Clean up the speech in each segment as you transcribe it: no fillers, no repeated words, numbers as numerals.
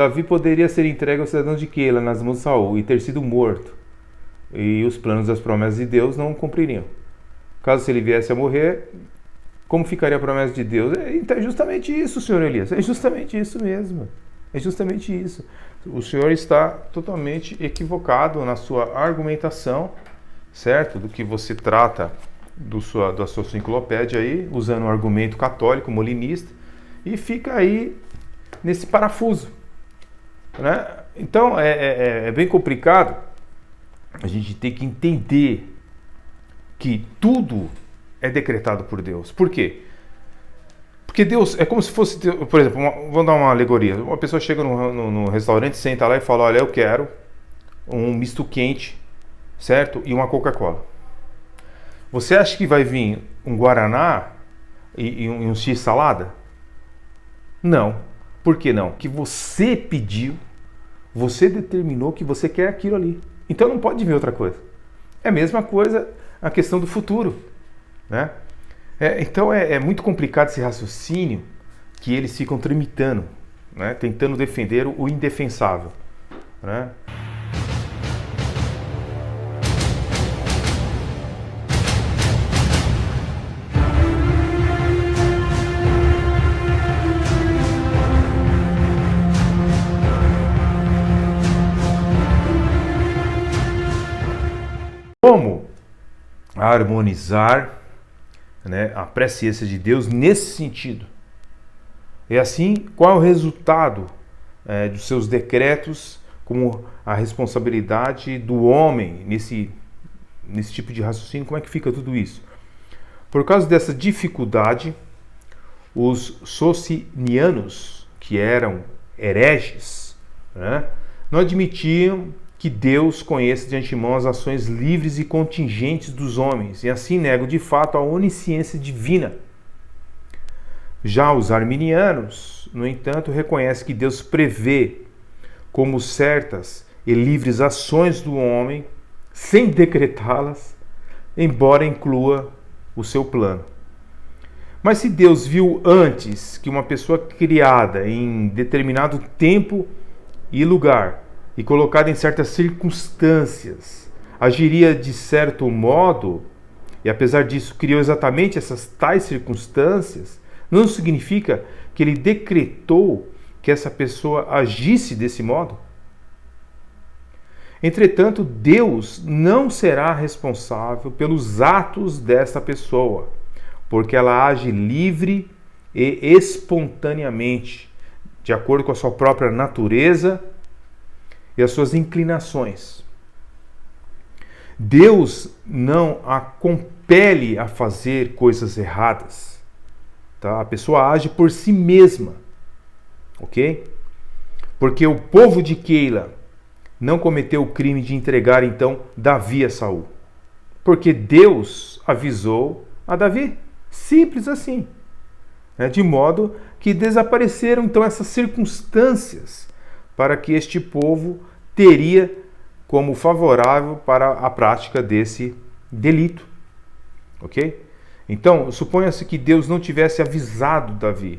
Davi poderia ser entregue aos cidadãos de Keila nas mãos de Saul e ter sido morto, e os planos das promessas de Deus não cumpririam. Caso se ele viesse a morrer, como ficaria a promessa de Deus? Então é justamente isso, senhor Elias, é justamente isso mesmo, é justamente isso. O senhor está totalmente equivocado na sua argumentação, certo? Do que você trata da sua enciclopédia aí, usando um argumento católico, molinista, e fica aí nesse parafuso, né? Então é bem complicado. A gente tem que entender que tudo é decretado por Deus. Por quê? Porque Deus é como se fosse, por exemplo, vamos dar uma alegoria. Uma pessoa chega no restaurante, senta lá e fala: olha, eu quero um misto quente, certo? E uma Coca-Cola. Você acha que vai vir um Guaraná e um X-salada? Não. Por que não? Que você pediu, você determinou que você quer aquilo ali. Então não pode vir outra coisa. É a mesma coisa a questão do futuro, né? Então é muito complicado esse raciocínio que eles ficam tramitando, né? Tentando defender o indefensável, né? Como harmonizar, né, a presciência de Deus nesse sentido? E assim, qual é o resultado dos seus decretos, como a responsabilidade do homem nesse tipo de raciocínio? Como é que fica tudo isso? Por causa dessa dificuldade, os socinianos, que eram hereges, né, não admitiam que Deus conheça de antemão as ações livres e contingentes dos homens, e assim negam de fato a onisciência divina. Já os arminianos, no entanto, reconhecem que Deus prevê como certas e livres ações do homem, sem decretá-las, embora inclua o seu plano. Mas se Deus viu antes que uma pessoa criada em determinado tempo e lugar e colocada em certas circunstâncias agiria de certo modo, e apesar disso criou exatamente essas tais circunstâncias, não significa que ele decretou que essa pessoa agisse desse modo? Entretanto, Deus não será responsável pelos atos dessa pessoa, porque ela age livre e espontaneamente, de acordo com a sua própria natureza e as suas inclinações. Deus não a compele a fazer coisas erradas, tá? A pessoa age por si mesma, ok? Porque o povo de Keila não cometeu o crime de entregar então Davi a Saul, porque Deus avisou a Davi, simples assim, né? De modo que desapareceram então essas circunstâncias para que este povo teria como favorável para a prática desse delito, ok? Então, suponha-se que Deus não tivesse avisado Davi.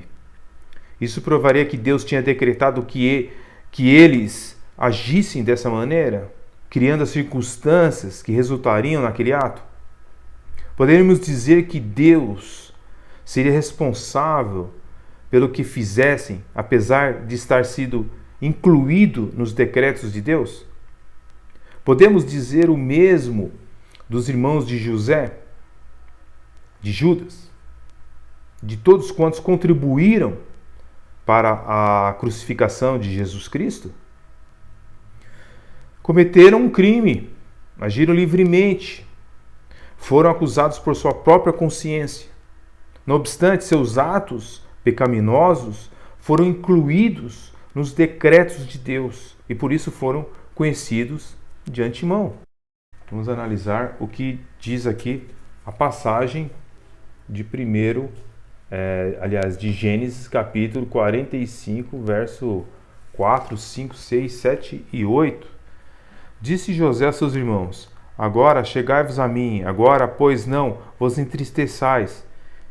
Isso provaria que Deus tinha decretado que eles agissem dessa maneira, criando as circunstâncias que resultariam naquele ato. Poderíamos dizer que Deus seria responsável pelo que fizessem, apesar de estar sido incluído nos decretos de Deus? Podemos dizer o mesmo dos irmãos de José, de Judas, de todos quantos contribuíram para a crucificação de Jesus Cristo? Cometeram um crime, agiram livremente, foram acusados por sua própria consciência. Não obstante, seus atos pecaminosos foram incluídos nos decretos de Deus e por isso foram conhecidos de antemão. Vamos analisar o que diz aqui a passagem de de Gênesis capítulo 45, verso 4, 5, 6, 7 e 8. Disse José a seus irmãos: agora chegai-vos a mim, agora, pois não vos entristeçais,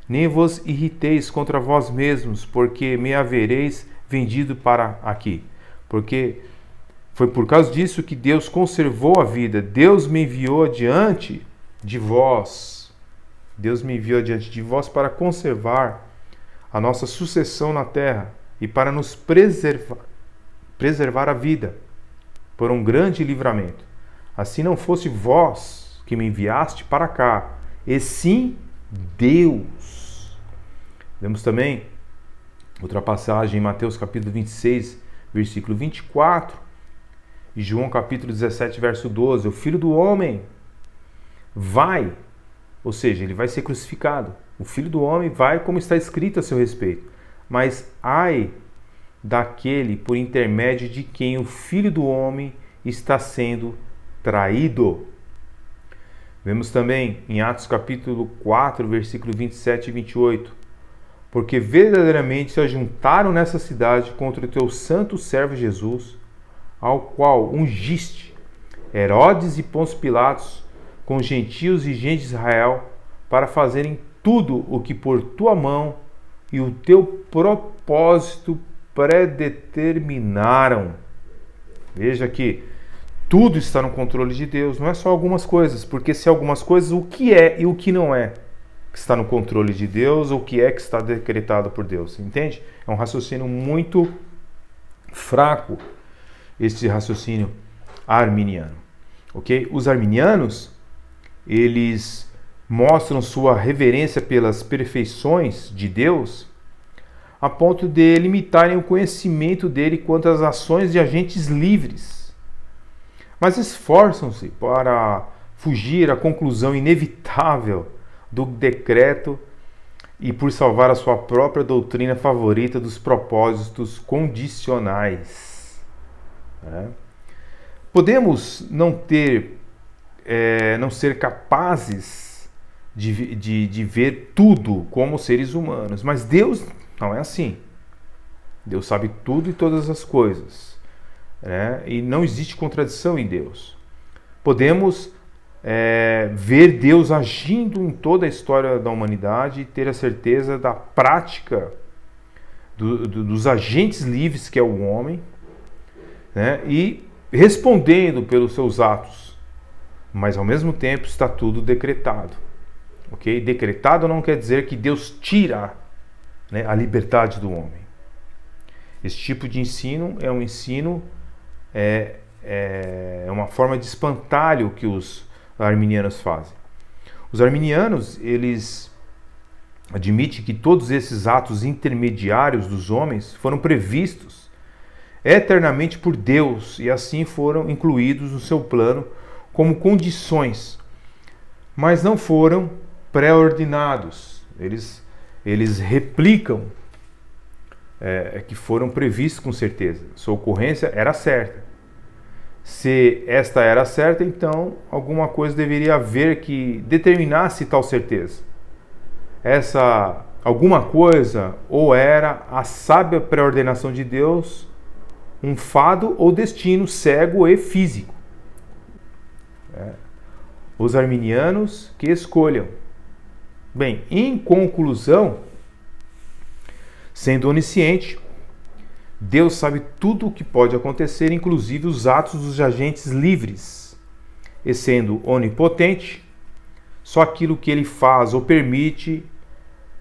nem vos irriteis contra vós mesmos, porque me havereis vendido para aqui. porque foi por causa disso que Deus conservou a vida. Deus me enviou adiante de vós. Deus me enviou adiante de vós para conservar a nossa sucessão na terra e para nos preservar a vida por um grande livramento. Assim não fosse vós que me enviaste para cá, e sim Deus. Vemos também outra passagem em Mateus capítulo 26, versículo 24, e João capítulo 17, verso 12. O Filho do Homem vai, ou seja, ele vai ser crucificado. O Filho do Homem vai como está escrito a seu respeito. Mas ai daquele por intermédio de quem o Filho do Homem está sendo traído. Vemos também em Atos capítulo 4, versículo 27 e 28. Porque verdadeiramente se ajuntaram nessa cidade contra o teu santo servo Jesus, ao qual ungiste Herodes e Pôncio Pilatos, com gentios e gente de Israel, para fazerem tudo o que por tua mão e o teu propósito predeterminaram. Veja que tudo está no controle de Deus, não é só algumas coisas, porque se algumas coisas, o que é e o que não é que está no controle de Deus, ou o que é que está decretado por Deus, entende? É um raciocínio muito fraco, esse raciocínio arminiano, ok? Os arminianos, eles mostram sua reverência pelas perfeições de Deus, a ponto de limitarem o conhecimento dele quanto às ações de agentes livres, mas esforçam-se para fugir à conclusão inevitável do decreto e por salvar a sua própria doutrina favorita dos propósitos condicionais. Podemos não ser capazes de ver tudo como seres humanos, mas Deus não é assim. Deus sabe tudo e todas as coisas. E não existe contradição em Deus. Podemos ver Deus agindo em toda a história da humanidade e ter a certeza da prática dos agentes livres que é o homem, e respondendo pelos seus atos, mas ao mesmo tempo está tudo decretado, ok? Decretado não quer dizer que Deus tira, a liberdade do homem. Esse tipo de ensino é um ensino é uma forma de espantalho que os arminianos fazem. Os arminianos, eles admitem que todos esses atos intermediários dos homens foram previstos eternamente por Deus e assim foram incluídos no seu plano como condições, mas não foram pré-ordinados. Eles replicam que foram previstos com certeza. Sua ocorrência era certa. Se esta era certa, então alguma coisa deveria haver que determinasse tal certeza. Essa alguma coisa ou era a sábia pré-ordenação de Deus, um fado ou destino cego e físico. Os arminianos que escolham. Bem, em conclusão, sendo onisciente, Deus sabe tudo o que pode acontecer, inclusive os atos dos agentes livres. E sendo onipotente, só aquilo que ele faz ou permite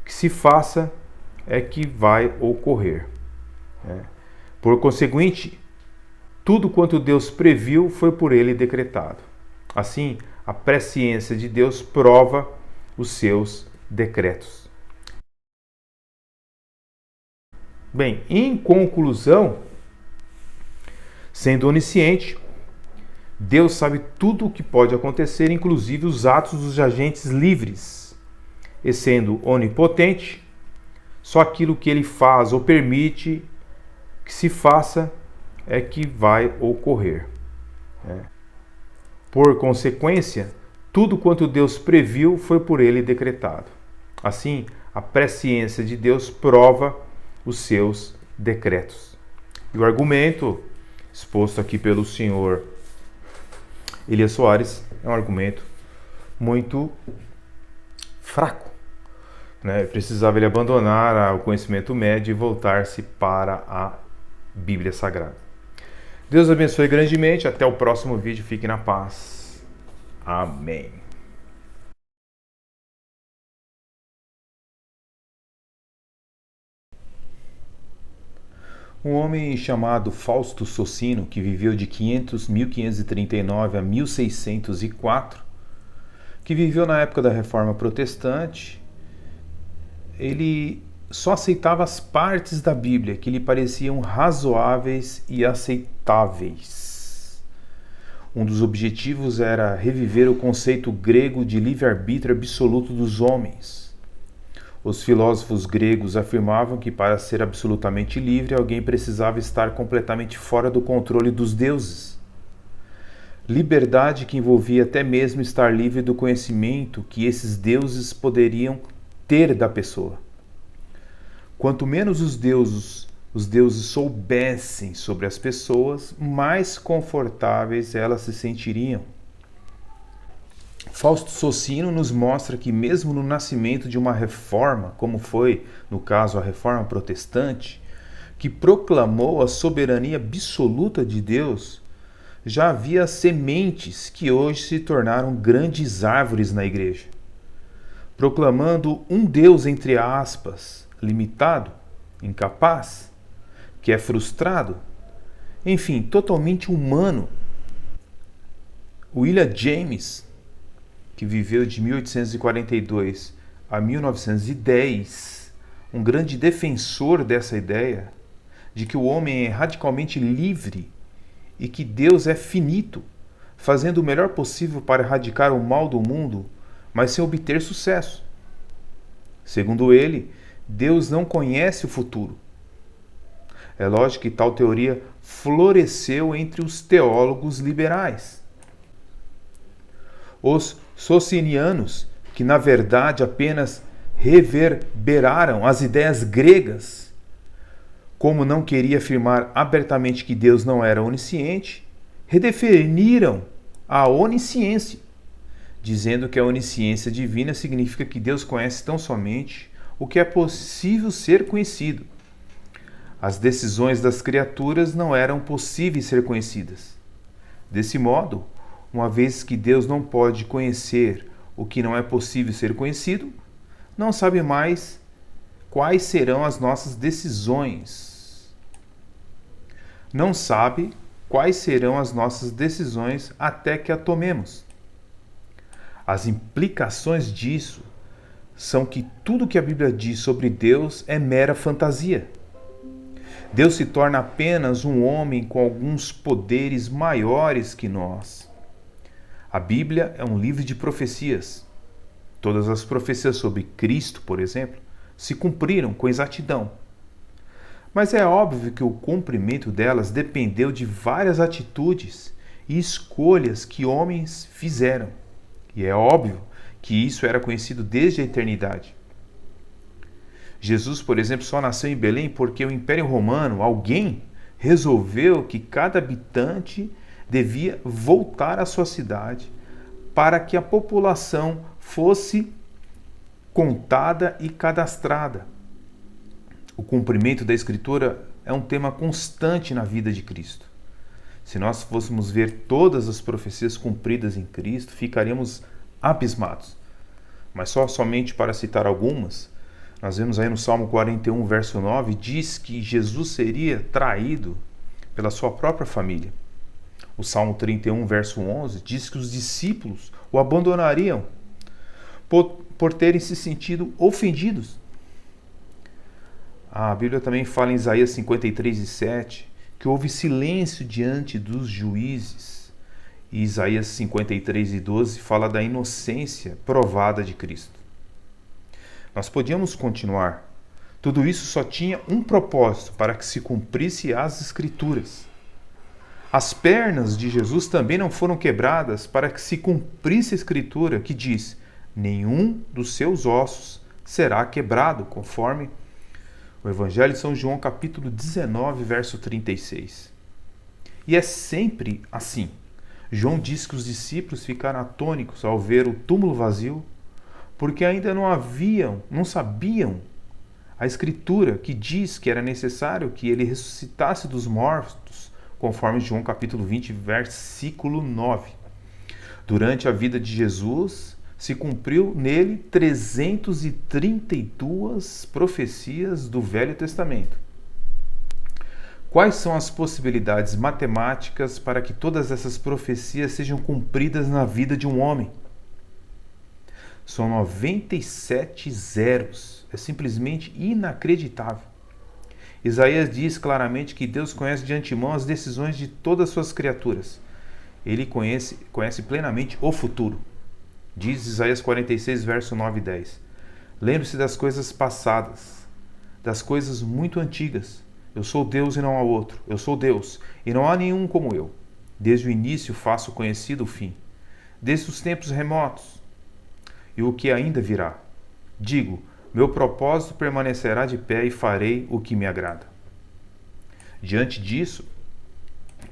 que se faça é que vai ocorrer. Por conseguinte, tudo quanto Deus previu foi por ele decretado. Assim, a presciência de Deus prova os seus decretos. Bem, em conclusão, sendo onisciente, Deus sabe tudo o que pode acontecer, inclusive os atos dos agentes livres. E sendo onipotente, só aquilo que ele faz ou permite que se faça é que vai ocorrer. Por consequência, tudo quanto Deus previu foi por ele decretado. Assim, a presciência de Deus prova os seus decretos. E o argumento exposto aqui pelo senhor Elias Soares é um argumento muito fraco. Precisava ele abandonar o conhecimento médio e voltar-se para a Bíblia Sagrada. Deus abençoe grandemente. Até o próximo vídeo. Fique na paz. Amém. Um homem chamado Fausto Socino, que viveu de 1539 a 1604, que viveu na época da Reforma Protestante, ele só aceitava as partes da Bíblia que lhe pareciam razoáveis e aceitáveis. Um dos objetivos era reviver o conceito grego de livre-arbítrio absoluto dos homens. Os filósofos gregos afirmavam que para ser absolutamente livre, alguém precisava estar completamente fora do controle dos deuses. Liberdade que envolvia até mesmo estar livre do conhecimento que esses deuses poderiam ter da pessoa. Quanto menos os deuses soubessem sobre as pessoas, mais confortáveis elas se sentiriam. Fausto Socino nos mostra que mesmo no nascimento de uma reforma, como foi, no caso, a Reforma Protestante, que proclamou a soberania absoluta de Deus, já havia sementes que hoje se tornaram grandes árvores na igreja, proclamando um Deus, entre aspas, limitado, incapaz, que é frustrado, enfim, totalmente humano. William James, que viveu de 1842 a 1910, um grande defensor dessa ideia de que o homem é radicalmente livre e que Deus é finito, fazendo o melhor possível para erradicar o mal do mundo, mas sem obter sucesso. Segundo ele, Deus não conhece o futuro. É lógico que tal teoria floresceu entre os teólogos liberais. Os socinianos, que na verdade apenas reverberaram as ideias gregas, como não queria afirmar abertamente que Deus não era onisciente, redefiniram a onisciência, dizendo que a onisciência divina significa que Deus conhece tão somente o que é possível ser conhecido. As decisões das criaturas não eram possíveis ser conhecidas. Desse modo, uma vez que Deus não pode conhecer o que não é possível ser conhecido, não sabe mais quais serão as nossas decisões. Não sabe quais serão as nossas decisões até que a tomemos. As implicações disso são que tudo que a Bíblia diz sobre Deus é mera fantasia. Deus se torna apenas um homem com alguns poderes maiores que nós. A Bíblia é um livro de profecias. Todas as profecias sobre Cristo, por exemplo, se cumpriram com exatidão. Mas é óbvio que o cumprimento delas dependeu de várias atitudes e escolhas que homens fizeram. E é óbvio que isso era conhecido desde a eternidade. Jesus, por exemplo, só nasceu em Belém porque o Império Romano, alguém, resolveu que cada habitante devia voltar à sua cidade para que a população fosse contada e cadastrada. O cumprimento da Escritura é um tema constante na vida de Cristo. Se nós fôssemos ver todas as profecias cumpridas em Cristo, ficaríamos abismados. Mas somente para citar algumas, nós vemos aí no Salmo 41, verso 9, diz que Jesus seria traído pela sua própria família. O Salmo 31, verso 11, diz que os discípulos o abandonariam por terem se sentido ofendidos. A Bíblia também fala em Isaías 53, 7, que houve silêncio diante dos juízes. E Isaías 53, 12 fala da inocência provada de Cristo. Nós podíamos continuar. Tudo isso só tinha um propósito, para que se cumprisse as Escrituras. As pernas de Jesus também não foram quebradas para que se cumprisse a Escritura que diz: nenhum dos seus ossos será quebrado, conforme o Evangelho de São João, capítulo 19, verso 36. E é sempre assim. João diz que os discípulos ficaram atônitos ao ver o túmulo vazio, porque ainda não sabiam a Escritura que diz que era necessário que ele ressuscitasse dos mortos conforme João capítulo 20, versículo 9. Durante a vida de Jesus, se cumpriu nele 332 profecias do Velho Testamento. Quais são as possibilidades matemáticas para que todas essas profecias sejam cumpridas na vida de um homem? São 97 zeros. É simplesmente inacreditável. Isaías diz claramente que Deus conhece de antemão as decisões de todas as suas criaturas. Ele conhece plenamente o futuro. Diz Isaías 46, verso 9 e 10. Lembre-se das coisas passadas, das coisas muito antigas. Eu sou Deus e não há outro. Eu sou Deus e não há nenhum como eu. Desde o início faço conhecido o fim. Desde os tempos remotos e o que ainda virá. Digo, meu propósito permanecerá de pé e farei o que me agrada. Diante disso,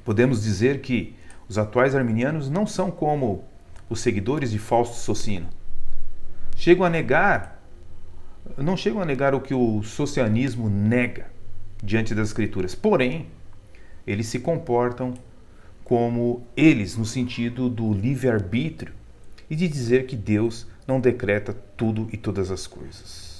podemos dizer que os atuais arminianos não são como os seguidores de Fausto Socino. Não chegam a negar o que o socianismo nega diante das Escrituras. Porém, eles se comportam como eles, no sentido do livre-arbítrio e de dizer que Deus não decreta tudo e todas as coisas.